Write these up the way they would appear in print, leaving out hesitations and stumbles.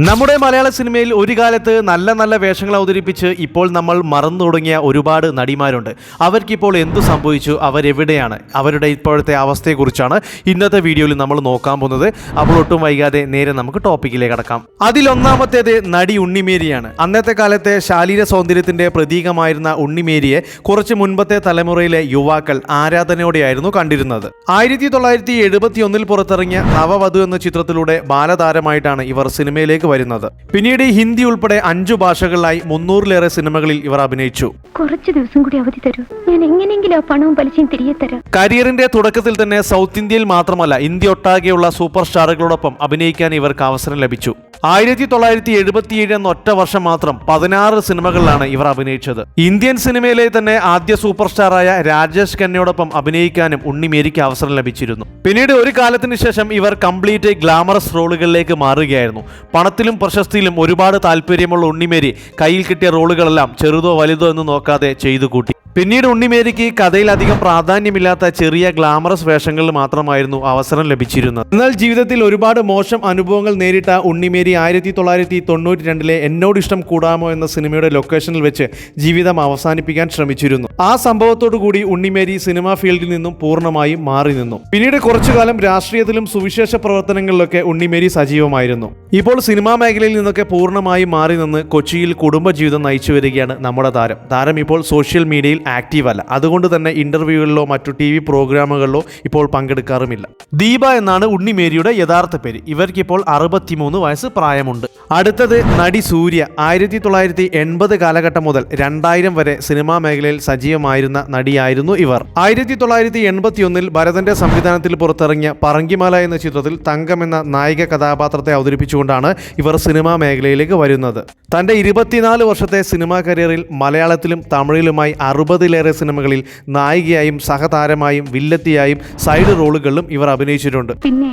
നമ്മുടെ മലയാള സിനിമയിൽ ഒരു കാലത്ത് നല്ല നല്ല വേഷങ്ങൾ അവതരിപ്പിച്ച് ഇപ്പോൾ നമ്മൾ മറന്നു തുടങ്ങിയ ഒരുപാട് നടിമാരുണ്ട്. അവർക്കിപ്പോൾ എന്തു സംഭവിച്ചു, അവരെവിടെയാണ്, അവരുടെ ഇപ്പോഴത്തെ അവസ്ഥയെക്കുറിച്ചാണ് ഇന്നത്തെ വീഡിയോയിൽ നമ്മൾ നോക്കാൻ പോകുന്നത്. അപ്പോൾ ഒട്ടും വൈകാതെ നേരെ നമുക്ക് ടോപ്പിക്കിലേക്ക് കടക്കാം. അതിലൊന്നാമത്തേത് നടി ഉണ്ണിമേരിയാണ്. അന്നത്തെ കാലത്തെ ശാരീര സൗന്ദര്യത്തിന്റെ പ്രതീകമായിരുന്ന ഉണ്ണിമേരിയെ കുറച്ച് മുൻപത്തെ തലമുറയിലെ യുവാക്കൾ ആരാധനയോടെയായിരുന്നു കണ്ടിരുന്നത്. 1971 പുറത്തിറങ്ങിയ നവവധു എന്ന ചിത്രത്തിലൂടെ ബാലതാരമായിട്ടാണ് ഇവർ സിനിമയിലേക്ക് വരുന്നത്. പിന്നീട് ഹിന്ദി ഉൾപ്പെടെ 5 ഭാഷകളിലായി 300-ലേറെ സിനിമകളിൽ ഇവർ അഭിനയിച്ചു. കുറച്ച് ദിവസം കൂടി അവധി തരൂ, ഞാൻ എങ്ങനെയെങ്കിലും ആ പണവും പലിശയും തിരികെ തരാം. കരിയറിന്റെ തുടക്കത്തിൽ തന്നെ സൗത്ത് ഇന്ത്യയിൽ മാത്രമല്ല ഇന്ത്യ ഒട്ടാകെയുള്ള സൂപ്പർ സ്റ്റാറുകളോടൊപ്പം അഭിനയിക്കാൻ ഇവർക്ക് അവസരം ലഭിച്ചു. 1977 എന്ന ഒറ്റ വർഷം മാത്രം 16 സിനിമകളിലാണ് ഇവർ അഭിനയിച്ചത്. ഇന്ത്യൻ സിനിമയിലെ തന്നെ ആദ്യ സൂപ്പർ സ്റ്റാറായ രാജേഷ് ഖന്നയോടൊപ്പം അഭിനയിക്കാനും ഉണ്ണിമേരിക്ക് അവസരം ലഭിച്ചിരുന്നു. പിന്നീട് ഒരു കാലത്തിന് ശേഷം ഇവർ കംപ്ലീറ്റ് ഗ്ലാമറസ് റോളുകളിലേക്ക് മാറുകയായിരുന്നു. പണത്തിലും പ്രശസ്തിയിലും ഒരുപാട് താല്പര്യമുള്ള ഉണ്ണിമേരി കയ്യിൽ കിട്ടിയ റോളുകളെല്ലാം ചെറുതോ വലുതോ എന്ന് നോക്കാതെ ചെയ്തു കൂട്ടി. പിന്നീട് ഉണ്ണിമേരിക്ക് കഥയിൽ അധികം പ്രാധാന്യമില്ലാത്ത ചെറിയ ഗ്ലാമറസ് വേഷങ്ങളിൽ മാത്രമായിരുന്നു അവസരം ലഭിച്ചിരുന്നത്. എന്നാൽ ജീവിതത്തിൽ ഒരുപാട് മോശം അനുഭവങ്ങൾ നേരിട്ട ഉണ്ണിമേരി 1992 എന്നോട് ഇഷ്ടം കൂടാമോ എന്ന സിനിമയുടെ ലൊക്കേഷനിൽ വെച്ച് ജീവിതം അവസാനിപ്പിക്കാൻ ശ്രമിച്ചിരുന്നു. ആ സംഭവത്തോടു കൂടി ഉണ്ണിമേരി സിനിമാ ഫീൽഡിൽ നിന്നും പൂർണ്ണമായും മാറി നിന്നു. പിന്നീട് കുറച്ചുകാലം രാഷ്ട്രീയത്തിലും സുവിശേഷ പ്രവർത്തനങ്ങളിലൊക്കെ ഉണ്ണിമേരി സജീവമായിരുന്നു. ഇപ്പോൾ സിനിമാ മേഖലയിൽ നിന്നൊക്കെ പൂർണ്ണമായും മാറി നിന്ന് കൊച്ചിയിൽ കുടുംബജീവിതം നയിച്ചു വരികയാണ് നമ്മുടെ താരം ഇപ്പോൾ സോഷ്യൽ മീഡിയയിൽ ആക്റ്റീവ് അല്ല. അതുകൊണ്ട് തന്നെ ഇന്റർവ്യൂകളിലോ മറ്റു TV പ്രോഗ്രാമുകളിലോ ഇപ്പോൾ പങ്കെടുക്കാറുമില്ല. ദീപ എന്നാണ് ഉണ്ണിമേരിയുടെ യഥാർത്ഥ പേര്. ഇവർക്കിപ്പോൾ 63 വയസ്സ് പ്രായമുണ്ട്. അടുത്തത് നടി സൂര്യ. 1980 കാലഘട്ടം മുതൽ 2000 വരെ സിനിമാ മേഖലയിൽ സജീവമായിരുന്ന നടിയായിരുന്നു ഇവർ. 1981 ഭരതന്റെ സംവിധാനത്തിൽ പുറത്തിറങ്ങിയ പറങ്കിമല എന്ന ചിത്രത്തിൽ തങ്കം എന്ന നായിക കഥാപാത്രത്തെ അവതരിപ്പിച്ചുകൊണ്ടാണ് ഇവർ സിനിമാ മേഖലയിലേക്ക് വരുന്നത്. തന്റെ 24 വർഷത്തെ സിനിമാ കരിയറിൽ മലയാളത്തിലും തമിഴിലുമായി 60-ലേറെ സിനിമകളിൽ നായികയായും സഹതാരമായും വില്ലത്തിയായും സൈഡ് റോളുകളിലും ഇവർ അഭിനയിച്ചിട്ടുണ്ട്. പിന്നെ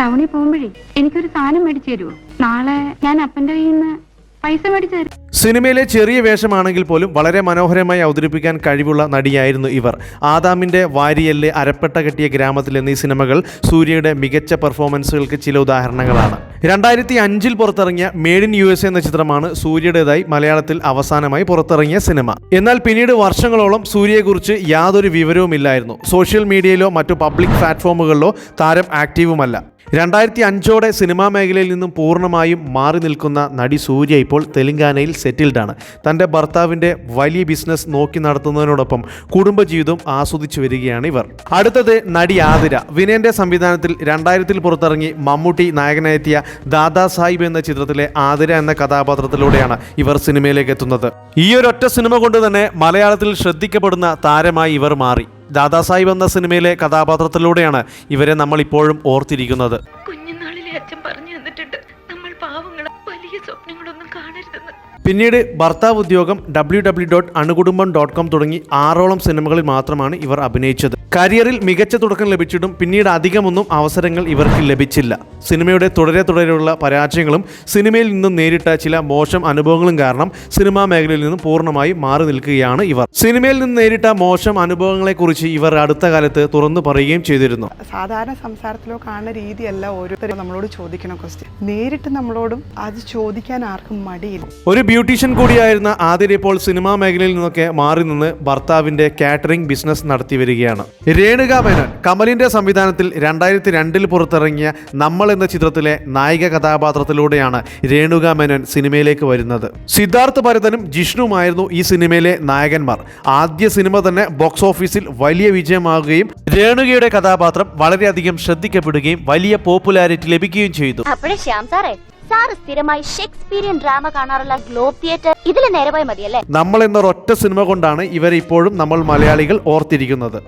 ടൗണിൽ പോകുമ്പോഴേ എനിക്കൊരു സാധനം മേടിച്ചു തരുമോ? നാളെ ഞാൻ അപ്പന്റെ കയ്യിൽ നിന്ന് പൈസ മേടിച്ചു തരും. സിനിമയിലെ ചെറിയ വേഷമാണെങ്കിൽ പോലും വളരെ മനോഹരമായി അവതരിപ്പിക്കാൻ കഴിവുള്ള നടിയായിരുന്നു ഇവർ. ആദാമിന്റെ വാരിയല്ല്, അരപ്പട്ട കെട്ടിയ ഗ്രാമത്തിൽ എന്നീ സിനിമകൾ സൂര്യയുടെ മികച്ച പെർഫോമൻസുകൾക്ക് ചില ഉദാഹരണങ്ങളാണ്. 2005 പുറത്തിറങ്ങിയ മേഡ് ഇൻ USA എന്ന ചിത്രമാണ് സൂര്യയുടേതായി മലയാളത്തിൽ അവസാനമായി പുറത്തിറങ്ങിയ സിനിമ. എന്നാൽ പിന്നീട് വർഷങ്ങളോളം സൂര്യയെക്കുറിച്ച് യാതൊരു വിവരവുമില്ലായിരുന്നു. സോഷ്യൽ മീഡിയയിലോ മറ്റു പബ്ലിക് പ്ലാറ്റ്ഫോമുകളിലോ താരം ആക്റ്റീവുമല്ല. 2005 സിനിമാ മേഖലയിൽ നിന്നും പൂർണ്ണമായും മാറി നിൽക്കുന്ന നടി സൂര്യ ഇപ്പോൾ തെലങ്കാനയിൽ സെറ്റിൽഡാണ്. തൻ്റെ ഭർത്താവിൻ്റെ വലിയ ബിസിനസ് നോക്കി നടത്തുന്നതിനോടൊപ്പം കുടുംബജീവിതവും ആസ്വദിച്ചു വരികയാണ് ഇവർ. അടുത്തത് നടി ആതിര. വിനയന്റെ സംവിധാനത്തിൽ 2000 പുറത്തിറങ്ങി മമ്മൂട്ടി നായകനെത്തിയ ദാദാ സാഹിബ് എന്ന ചിത്രത്തിലെ ആതിര എന്ന കഥാപാത്രത്തിലൂടെയാണ് ഇവർ സിനിമയിലേക്ക് എത്തുന്നത്. ഈ ഒരൊറ്റ സിനിമ കൊണ്ട് തന്നെ മലയാളത്തിൽ ശ്രദ്ധിക്കപ്പെടുന്ന താരമായി ഇവർ മാറി. ദാദാ സാഹിബ് എന്ന സിനിമയിലെ കഥാപാത്രത്തിലൂടെയാണ് ഇവരെ നമ്മൾ ഇപ്പോഴും ഓർത്തിരിക്കുന്നത്. കുഞ്ഞുനാളിലെ അച്ഛൻ പറഞ്ഞു തന്നിട്ടുണ്ട്, നമ്മൾ പാവങ്ങളും വലിയ സ്വപ്നങ്ങളൊന്നും കാണരുതെന്ന്. പിന്നീട് ഭർത്താവ് ഉദ്യോഗം, www.anukudumbam.com തുടങ്ങി 6ഓളം സിനിമകളിൽ മാത്രമാണ് ഇവർ അഭിനയിച്ചത്. കരിയറിൽ മികച്ച തുടക്കം ലഭിച്ചിട്ടും പിന്നീട് അധികമൊന്നും അവസരങ്ങൾ ഇവർക്ക് ലഭിച്ചില്ല. സിനിമയുടെ തുടരെയുള്ള പരാജയങ്ങളും സിനിമയിൽ നിന്നും നേരിട്ട ചില മോശം അനുഭവങ്ങളും കാരണം സിനിമാ മേഖലയിൽ നിന്നും പൂർണ്ണമായി മാറി നിൽക്കുകയാണ് ഇവർ. സിനിമയിൽ നിന്ന് നേരിട്ട മോശം അനുഭവങ്ങളെക്കുറിച്ച് ഇവർ അടുത്ത കാലത്ത് തുറന്നു പറയുകയും ചെയ്തിരുന്നു. സാധാരണ സംസാരത്തിലോ കാണുന്ന രീതിയല്ല ഓരോരുത്തരും നമ്മളോട് ചോദിക്കുന്ന ക്വസ്റ്റ്യൻ. നേരിട്ട് നമ്മളോടും അത് ചോദിക്കാൻ ആർക്കും മടിയില്ല. ഒരു ബ്യൂട്ടീഷ്യൻ കൂടിയായിരുന്ന ആതിര ഇപ്പോൾ സിനിമാ മേഖലയിൽ നിന്നൊക്കെ മാറി നിന്ന് ഭർത്താവിന്റെ കാറ്ററിംഗ് ബിസിനസ് നടത്തി വരികയാണ്. രേണുക മേനോൻ. കമലിന്റെ സംവിധാനത്തിൽ 2002 പുറത്തിറങ്ങിയ നമ്മൾ എന്ന ചിത്രത്തിലെ നായിക കഥാപാത്രത്തിലൂടെയാണ് രേണുക മേനോൻ സിനിമയിലേക്ക് വരുന്നത്. സിദ്ധാർത്ഥ് ഭരതനും ജിഷ്ണുവുമായിരുന്നു ഈ സിനിമയിലെ നായകന്മാർ. ആദ്യ സിനിമ തന്നെ ബോക്സ് ഓഫീസിൽ വലിയ വിജയമാകുകയും രേണുകയുടെ കഥാപാത്രം വളരെയധികം ശ്രദ്ധിക്കപ്പെടുകയും വലിയ പോപ്പുലാരിറ്റി ലഭിക്കുകയും ചെയ്തു. സ്ഥിരമായി ഷേക്സ്പിയറിയൻ ഡ്രാമ കാണാറുള്ള ഗ്ലോബ് തിയേറ്റർ ഇതിൽ നേരെ പോയി മതിയല്ലേ. നമ്മൾ എന്നൊരൊറ്റ സിനിമ കൊണ്ടാണ് ഇവരെ ഇപ്പോഴും നമ്മൾ മലയാളികൾ ഓർത്തിരിക്കുന്നത്.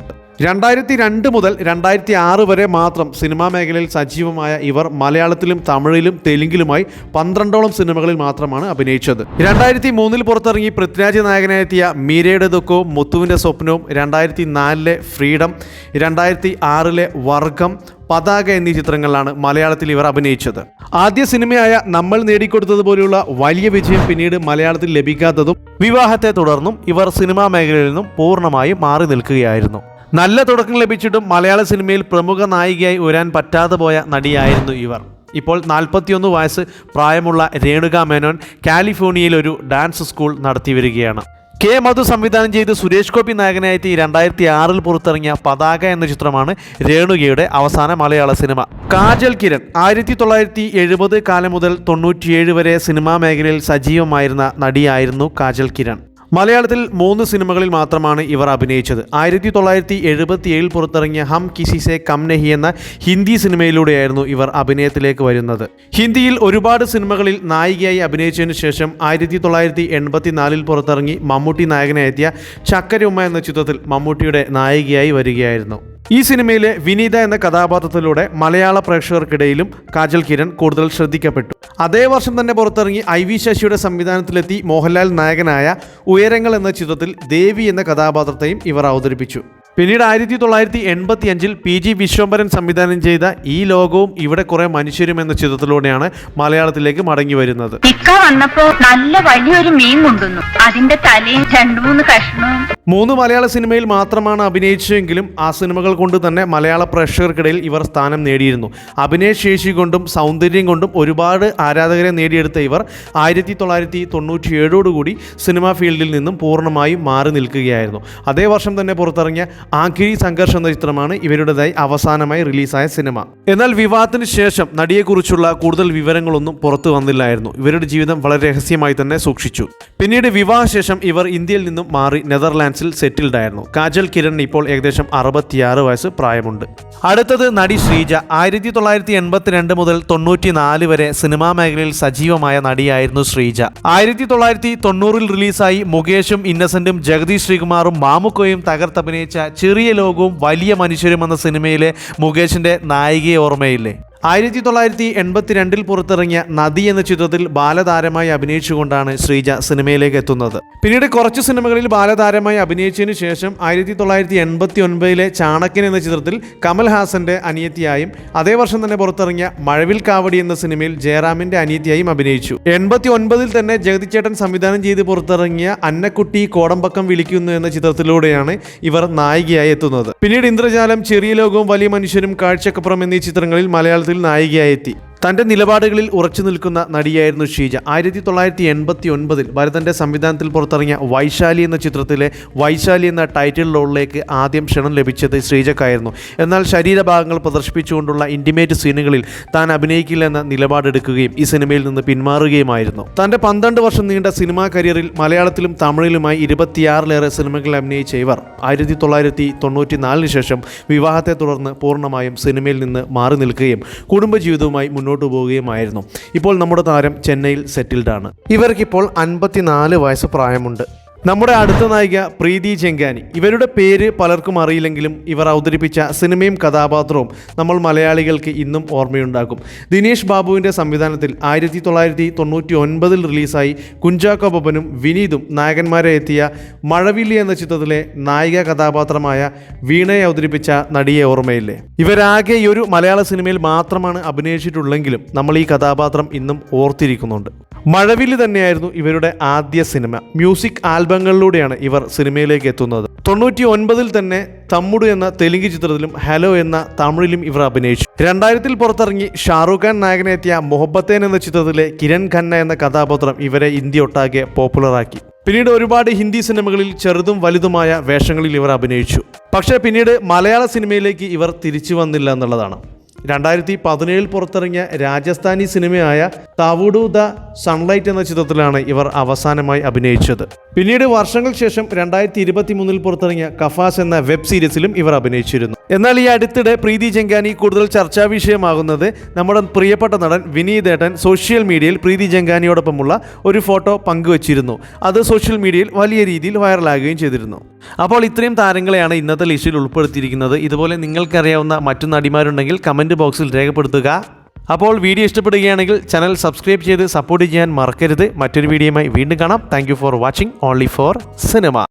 2002 മുതൽ 2006 വരെ മാത്രം സിനിമാ മേഖലയിൽ സജീവമായ ഇവർ മലയാളത്തിലും തമിഴിലും തെലുങ്കിലുമായി 12ഓളം സിനിമകളിൽ മാത്രമാണ് അഭിനയിച്ചത്. 2003 പുറത്തിറങ്ങി പൃഥ്വിരാജ് നായകനെത്തിയ മീരയുടെ ദുഃഖവും മുത്തുവിൻ്റെ സ്വപ്നവും, 2004 ഫ്രീഡം, 2006 വർഗം, പതാക എന്നീ ചിത്രങ്ങളിലാണ് മലയാളത്തിൽ ഇവർ അഭിനയിച്ചത്. ആദ്യ സിനിമയായ നമ്മൾ നേടിക്കൊടുത്തതുപോലെയുള്ള വലിയ വിജയം പിന്നീട് മലയാളത്തിൽ ലഭിക്കാത്തതും വിവാഹത്തെ തുടർന്നും ഇവർ സിനിമാ മേഖലയിൽ നിന്നും പൂർണ്ണമായും മാറി നിൽക്കുകയായിരുന്നു. നല്ല തുടക്കം ലഭിച്ചിട്ടും മലയാള സിനിമയിൽ പ്രമുഖ നായികയായി ഉയരാൻ പറ്റാതെ പോയ നടിയായിരുന്നു ഇവർ. ഇപ്പോൾ 41 വയസ്സ് പ്രായമുള്ള രേണുക മേനോൻ കാലിഫോർണിയയിൽ ഒരു ഡാൻസ് സ്കൂൾ നടത്തി വരികയാണ്. കെ മധു സംവിധാനം ചെയ്ത് സുരേഷ് ഗോപി നായകനായെത്തി 2006 പുറത്തിറങ്ങിയ പതാക എന്ന ചിത്രമാണ് രേണുകയുടെ അവസാന മലയാള സിനിമ. കാജൽ കിരൺ 1970 കാലം മുതൽ 97 വരെ സിനിമാ മേഖലയിൽ സജീവമായിരുന്ന നടിയായിരുന്നു കാജൽ കിരൺ. മലയാളത്തിൽ 3 സിനിമകളിൽ മാത്രമാണ് ഇവർ അഭിനയിച്ചത്. 1977 പുറത്തിറങ്ങിയ ഹം കിസി സെ കം നഹി എന്ന ഹിന്ദി സിനിമയിലൂടെയായിരുന്നു ഇവർ അഭിനയത്തിലേക്ക് വരുന്നത്. ഹിന്ദിയിൽ ഒരുപാട് സിനിമകളിൽ നായികയായി അഭിനയിച്ചതിനു ശേഷം 1984 പുറത്തിറങ്ങി മമ്മൂട്ടി നായകനായെത്തിയ ചക്കരയുമ്മ എന്ന ചിത്രത്തിൽ മമ്മൂട്ടിയുടെ നായികയായി വരികയായിരുന്നു. ഈ സിനിമയിലെ വിനീത എന്ന കഥാപാത്രത്തിലൂടെ മലയാള പ്രേക്ഷകർക്കിടയിലും കാജൽ കിരൺ കൂടുതൽ ശ്രദ്ധിക്കപ്പെട്ടു. അതേ വർഷം തന്നെ പുറത്തിറങ്ങി IV ശശിയുടെ സംവിധാനത്തിലെത്തി മോഹൻലാൽ നായകനായ ഉയരങ്ങൾ എന്ന ചിത്രത്തിൽ ദേവി എന്ന കഥാപാത്രത്തെയും ഇവർ അവതരിപ്പിച്ചു. പിന്നീട് 1985 PG വിശ്വംഭരൻ സംവിധാനം ചെയ്ത ഈ ലോകവും ഇവിടെ കുറെ മനുഷ്യരും എന്ന ചിത്രത്തിലൂടെയാണ് മലയാളത്തിലേക്ക് മടങ്ങി വരുന്നത്. ഇക്ക വന്നപ്പോ നല്ല വലിയൊരു മീൻ കൊണ്ടുവന്നു, അതിന്റെ തലയും 2-3 കഷ്ണവും. 3 മലയാള സിനിമയിൽ മാത്രമാണ് അഭിനയിച്ചതെങ്കിലും ആ സിനിമകൾ കൊണ്ട് തന്നെ മലയാള പ്രേക്ഷകർക്കിടയിൽ ഇവർ സ്ഥാനം നേടിയിരുന്നു. അഭിനയശേഷി കൊണ്ടും സൗന്ദര്യം കൊണ്ടും ഒരുപാട് ആരാധകരെ നേടിയെടുത്ത ഇവർ 1997 സിനിമാ ഫീൽഡിൽ നിന്നും പൂർണ്ണമായും മാറി നിൽക്കുകയായിരുന്നു. അതേ വർഷം തന്നെ പുറത്തിറങ്ങിയ ആഖിരി സംഘർഷം എന്ന ചിത്രമാണ് ഇവരുടേതായി അവസാനമായി റിലീസായ സിനിമ. എന്നാൽ വിവാഹത്തിന് ശേഷം നടിയെക്കുറിച്ചുള്ള കൂടുതൽ വിവരങ്ങളൊന്നും പുറത്തു വന്നില്ലായിരുന്നു. ഇവരുടെ ജീവിതം വളരെ രഹസ്യമായി തന്നെ സൂക്ഷിച്ചു. പിന്നീട് വിവാഹശേഷം ഇവർ ഇന്ത്യയിൽ നിന്നും മാറി നെതർലാൻഡ്സിൽ സെറ്റിൽഡ് ആയിരുന്നു. കാജൽ കിരൺ ഇപ്പോൾ ഏകദേശം 66 വയസ്സ് പ്രായമുണ്ട്. അടുത്തത് നടി ശ്രീജ. 1982 മുതൽ 94 വരെ സിനിമാ മേഖലയിൽ സജീവമായ നടിയായിരുന്നു ശ്രീജ. 1990 റിലീസായി മുകേഷും ഇന്നസെന്റും ജഗദീഷ് ശ്രീകുമാറും മാമുക്കോയും തകർത്തഭിനയിച്ച ചെറിയ ലോകവും വലിയ മനുഷ്യരും എന്ന സിനിമയിലെ മുകേഷിന്റെ നായികയെ ഓർമ്മയില്ലേ? 1982 പുറത്തിറങ്ങിയ നദി എന്ന ചിത്രത്തിൽ ബാലതാരമായി അഭിനയിച്ചുകൊണ്ടാണ് ശ്രീജ സിനിമയിലേക്ക് എത്തുന്നത്. പിന്നീട് കുറച്ച് സിനിമകളിൽ ബാലതാരമായി അഭിനയിച്ചതിനു ശേഷം 1989 ചാണക്യൻ എന്ന ചിത്രത്തിൽ കമൽഹാസന്റെ അനിയത്തിയായും അതേ വർഷം തന്നെ പുറത്തിറങ്ങിയ മഴവിൽ കാവടി എന്ന സിനിമയിൽ ജയറാമിന്റെ അനിയത്തിയായും അഭിനയിച്ചു. 89 തന്നെ ജഗതിച്ചേട്ടൻ സംവിധാനം ചെയ്ത് പുറത്തിറങ്ങിയ അന്നക്കുട്ടി കോടമ്പക്കം വിളിക്കുന്നു എന്ന ചിത്രത്തിലൂടെയാണ് ഇവർ നായികയായി എത്തുന്നത്. പിന്നീട് ഇന്ദ്രജാലം, ചെറിയ ലോകവും വലിയ മനുഷ്യരും, കാഴ്ചക്കപ്പുറം എന്നീ ചിത്രങ്ങളിൽ മലയാളത്തിൽ നായികയായെത്തി. തൻ്റെ നിലപാടുകളിൽ ഉറച്ചു നിൽക്കുന്ന നടിയായിരുന്നു ശ്രീജ. 1989 ഭരതൻ്റെ സംവിധാനത്തിൽ പുറത്തിറങ്ങിയ വൈശാലി എന്ന ചിത്രത്തിലെ വൈശാലി എന്ന ടൈറ്റിൽ റോളിലേക്ക് ആദ്യം ക്ഷണം ലഭിച്ചത് ശ്രീജക്കായിരുന്നു. എന്നാൽ ശരീരഭാഗങ്ങൾ പ്രദർശിപ്പിച്ചുകൊണ്ടുള്ള ഇൻറ്റിമേറ്റ് സീനുകളിൽ താൻ അഭിനയിക്കില്ലെന്ന നിലപാടെടുക്കുകയും ഈ സിനിമയിൽ നിന്ന് പിന്മാറുകയുമായിരുന്നു. തൻ്റെ 12 വർഷം നീണ്ട സിനിമാ കരിയറിൽ മലയാളത്തിലും തമിഴിലുമായി 26ലേറെ സിനിമകളിൽ അഭിനയിച്ച ഇവർ 1994 ശേഷം വിവാഹത്തെ തുടർന്ന് പൂർണ്ണമായും സിനിമയിൽ നിന്ന് മാറി നിൽക്കുകയും കുടുംബജീവിതവുമായി മുന്നോട്ട് പോവുകയുമായിരുന്നു. ഇപ്പോൾ നമ്മുടെ താരം ചെന്നൈയിൽ സെറ്റിൽഡാണ്. ഇവർക്കിപ്പോൾ 54 വയസ്സ് പ്രായമുണ്ട്. നമ്മുടെ അടുത്ത നായിക പ്രീതി ചെങ്കാനി. ഇവരുടെ പേര് പലർക്കും അറിയില്ലെങ്കിലും ഇവർ അവതരിപ്പിച്ച സിനിമയും കഥാപാത്രവും നമ്മൾ മലയാളികൾക്ക് ഇന്നും ഓർമ്മയുണ്ടാക്കും. ദിനേശ് ബാബുവിൻ്റെ സംവിധാനത്തിൽ 1999 റിലീസായി കുഞ്ചാക്കോ ബോബനും വിനീതും നായകന്മാരെ എത്തിയ മഴവില്ലി എന്ന ചിത്രത്തിലെ നായിക കഥാപാത്രമായ വീണയെ അവതരിപ്പിച്ച നടിയെ ഓർമ്മയില്ലേ? ഇവരാകെ ഈ ഒരു മലയാള സിനിമയിൽ മാത്രമാണ് അഭിനയിച്ചിട്ടുള്ളെങ്കിലും നമ്മൾ ഈ കഥാപാത്രം ഇന്നും ഓർത്തിരിക്കുന്നുണ്ട്. മഴവില്ലി തന്നെയായിരുന്നു ഇവരുടെ ആദ്യ സിനിമ. മ്യൂസിക് ആൽബങ്ങളിലൂടെയാണ് ഇവർ സിനിമയിലേക്ക് എത്തുന്നത്. 99 തന്നെ തമ്മുടു എന്ന തെലുങ്ക് ചിത്രത്തിലും ഹലോ എന്ന തമിഴിലും ഇവർ അഭിനയിച്ചു. 2000 പുറത്തിറങ്ങി ഷാറൂഖ് ഖാൻ നായകനെത്തിയ മൊഹബത്തേൻ എന്ന ചിത്രത്തിലെ കിരൺ ഖന്ന എന്ന കഥാപാത്രം ഇവരെ ഇന്ത്യ ഒട്ടാകെ പോപ്പുലറാക്കി. പിന്നീട് ഒരുപാട് ഹിന്ദി സിനിമകളിൽ ചെറുതും വലുതുമായ വേഷങ്ങളിൽ ഇവർ അഭിനയിച്ചു. പക്ഷേ പിന്നീട് മലയാള സിനിമയിലേക്ക് ഇവർ തിരിച്ചു വന്നില്ല എന്നുള്ളതാണ്. 2017 പുറത്തിറങ്ങിയ രാജസ്ഥാനി സിനിമയായ താവുഡു ദ സൺലൈറ്റ് എന്ന ചിത്രത്തിലാണ് ഇവർ അവസാനമായി അഭിനയിച്ചത്. പിന്നീട് വർഷങ്ങൾക്ക് ശേഷം 2023 പുറത്തിറങ്ങിയ കഫാസ് എന്ന വെബ് സീരീസിലും ഇവർ അഭിനയിച്ചിരുന്നു. എന്നാൽ ഈ അടുത്തിടെ പ്രീതി ചെങ്കാനി കൂടുതൽ ചർച്ചാ വിഷയമാകുന്നത് നമ്മുടെ പ്രിയപ്പെട്ട നടൻ വിനീതേട്ടൻ സോഷ്യൽ മീഡിയയിൽ പ്രീതി ചെങ്കാനിയോടൊപ്പമുള്ള ഒരു ഫോട്ടോ പങ്കുവച്ചിരുന്നു. അത് സോഷ്യൽ മീഡിയയിൽ വലിയ രീതിയിൽ വൈറലാകുകയും ചെയ്തിരുന്നു. അപ്പോൾ ഇത്രയും താരങ്ങളെയാണ് ഇന്നത്തെ ലിസ്റ്റിൽ ഉൾപ്പെടുത്തിയിരിക്കുന്നത്. ഇതുപോലെ നിങ്ങൾക്കറിയാവുന്ന മറ്റു നടിമാരുണ്ടെങ്കിൽ കമൻറ്റ് ബോക്സിൽ രേഖപ്പെടുത്തുക. അപ്പോൾ വീഡിയോ ഇഷ്ടപ്പെടുകയാണെങ്കിൽ ചാനൽ സബ്സ്ക്രൈബ് ചെയ്ത് സപ്പോർട്ട് ചെയ്യാൻ മറക്കരുത്. മറ്റൊരു വീഡിയോയുമായി വീണ്ടും കാണാം. Thank you for watching only for cinema.